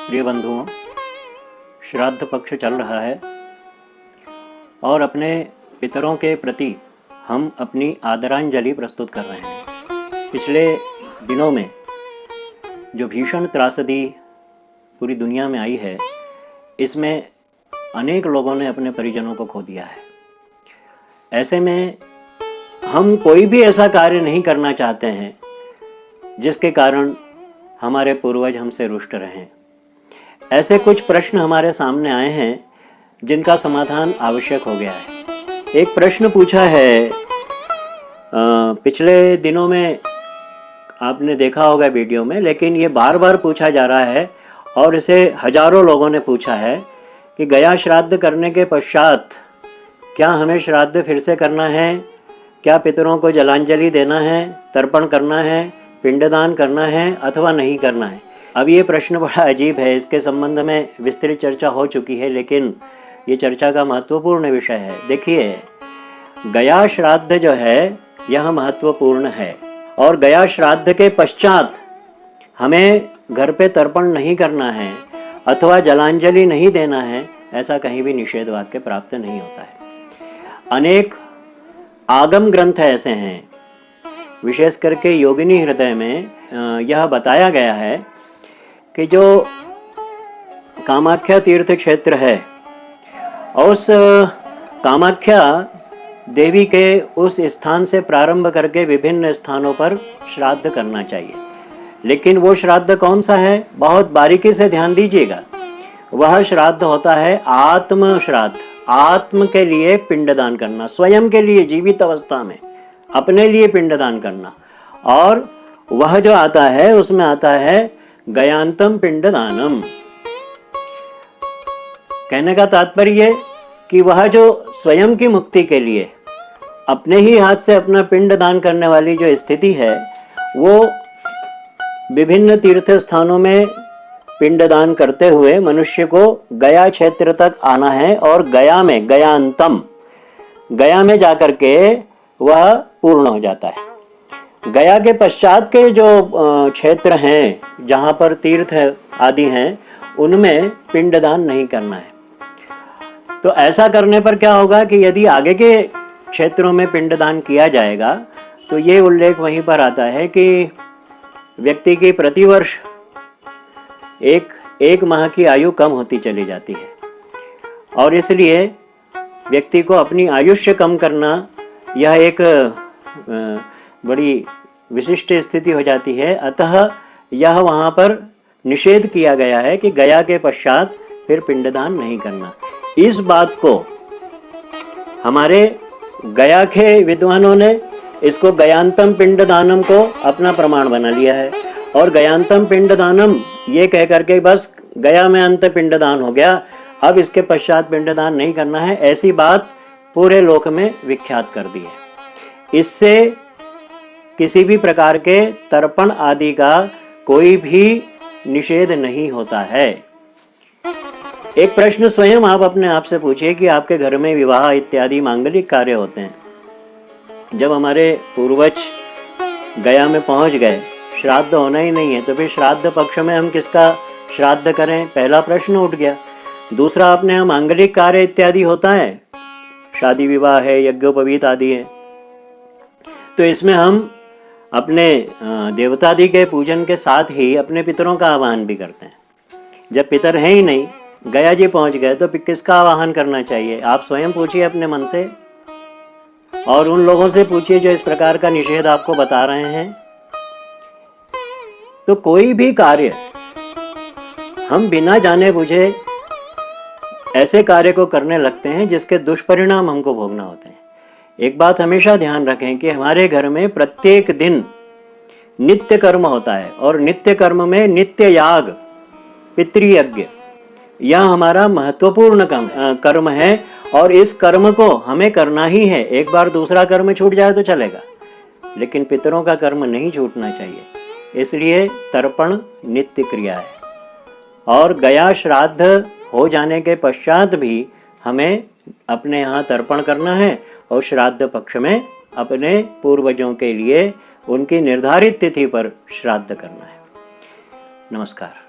प्रिय बंधुओं, श्राद्ध पक्ष चल रहा है और अपने पितरों के प्रति हम अपनी आदरांजलि प्रस्तुत कर रहे हैं। पिछले दिनों में जो भीषण त्रासदी पूरी दुनिया में आई है, इसमें अनेक लोगों ने अपने परिजनों को खो दिया है। ऐसे में हम कोई भी ऐसा कार्य नहीं करना चाहते हैं जिसके कारण हमारे पूर्वज हमसे रुष्ट रहें। ऐसे कुछ प्रश्न हमारे सामने आए हैं जिनका समाधान आवश्यक हो गया है। एक प्रश्न पूछा है, पिछले दिनों में आपने देखा होगा वीडियो में, लेकिन ये बार बार पूछा जा रहा है और इसे हजारों लोगों ने पूछा है कि गया श्राद्ध करने के पश्चात क्या हमें श्राद्ध फिर से करना है, क्या पितरों को जलांजलि देना है, तर्पण करना है, पिंडदान करना है अथवा नहीं करना है। अब ये प्रश्न बड़ा अजीब है, इसके संबंध में विस्तृत चर्चा हो चुकी है, लेकिन ये चर्चा का महत्वपूर्ण विषय है। देखिए, गया श्राद्ध जो है यह महत्वपूर्ण है और गया श्राद्ध के पश्चात हमें घर पे तर्पण नहीं करना है अथवा जलांजलि नहीं देना है, ऐसा कहीं भी निषेध वाक्य प्राप्त नहीं होता है। अनेक आगम ग्रंथ ऐसे हैं, विशेष करके योगिनी हृदय में यह बताया गया है कि जो कामाख्या तीर्थ क्षेत्र है, उस कामाख्या देवी के उस स्थान से प्रारंभ करके विभिन्न स्थानों पर श्राद्ध करना चाहिए। लेकिन वो श्राद्ध कौन सा है, बहुत बारीकी से ध्यान दीजिएगा। वह श्राद्ध होता है आत्म श्राद्ध। आत्म के लिए पिंडदान करना, स्वयं के लिए जीवित अवस्था में अपने लिए पिंडदान करना। और वह जो आता है उसमें आता है गयांतम पिंडदानम। कहने का तात्पर्य कि वह जो स्वयं की मुक्ति के लिए अपने ही हाथ से अपना पिंडदान करने वाली जो स्थिति है, वो विभिन्न तीर्थ स्थानों में पिंडदान करते हुए मनुष्य को गया क्षेत्र तक आना है और गया में गयांतम, गया में जाकर के वह पूर्ण हो जाता है। गया के पश्चात के जो क्षेत्र हैं जहाँ पर तीर्थ आदि हैं, उनमें पिंडदान नहीं करना है। तो ऐसा करने पर क्या होगा कि यदि आगे के क्षेत्रों में पिंडदान किया जाएगा तो ये उल्लेख वहीं पर आता है कि व्यक्ति की प्रतिवर्ष एक माह की आयु कम होती चली जाती है और इसलिए व्यक्ति को अपनी आयुष्य कम करना यह एक बड़ी विशिष्ट स्थिति हो जाती है। अतः यह वहाँ पर निषेध किया गया है कि गया के पश्चात फिर पिंडदान नहीं करना। इस बात को हमारे गया के विद्वानों ने इसको गयांतम पिंडदानम को अपना प्रमाण बना लिया है और गयांतम पिंडदानम ये कह करके बस गया में अंत पिंडदान हो गया, अब इसके पश्चात पिंडदान नहीं करना है, ऐसी बात पूरे लोक में विख्यात कर दी है। इससे किसी भी प्रकार के तर्पण आदि का कोई भी निषेध नहीं होता है। एक प्रश्न स्वयं आप अपने आप से पूछिए कि आपके घर में विवाह इत्यादि मांगलिक कार्य होते हैं, जब हमारे पूर्वज गया में पहुंच गए, श्राद्ध होना ही नहीं है, तो फिर श्राद्ध पक्ष में हम किसका श्राद्ध करें, पहला प्रश्न उठ गया। दूसरा, अपने यहाँ मांगलिक कार्य इत्यादि होता है, शादी विवाह है, यज्ञोपवीत आदि है, तो इसमें हम अपने देवतादि के पूजन के साथ ही अपने पितरों का आवाहन भी करते हैं। जब पितर हैं ही नहीं, गया जी पहुंच गए, तो किसका आवाहन करना चाहिए, आप स्वयं पूछिए अपने मन से और उन लोगों से पूछिए जो इस प्रकार का निषेध आपको बता रहे हैं। तो कोई भी कार्य हम बिना जाने बुझे ऐसे कार्य को करने लगते हैं जिसके दुष्परिणाम हमको भोगना होते हैं। एक बात हमेशा ध्यान रखें कि हमारे घर में प्रत्येक दिन नित्य कर्म होता है और नित्य कर्म में नित्य याग, पितृयज्ञ, यह हमारा महत्वपूर्ण कर्म है और इस कर्म को हमें करना ही है। एक बार दूसरा कर्म छूट जाए तो चलेगा, लेकिन पितरों का कर्म नहीं छूटना चाहिए। इसलिए तर्पण नित्य क्रिया है और गया श्राद्ध हो जाने के पश्चात भी हमें अपने यहाँ तर्पण करना है और श्राद्ध पक्ष में अपने पूर्वजों के लिए उनकी निर्धारित तिथि पर श्राद्ध करना है। नमस्कार।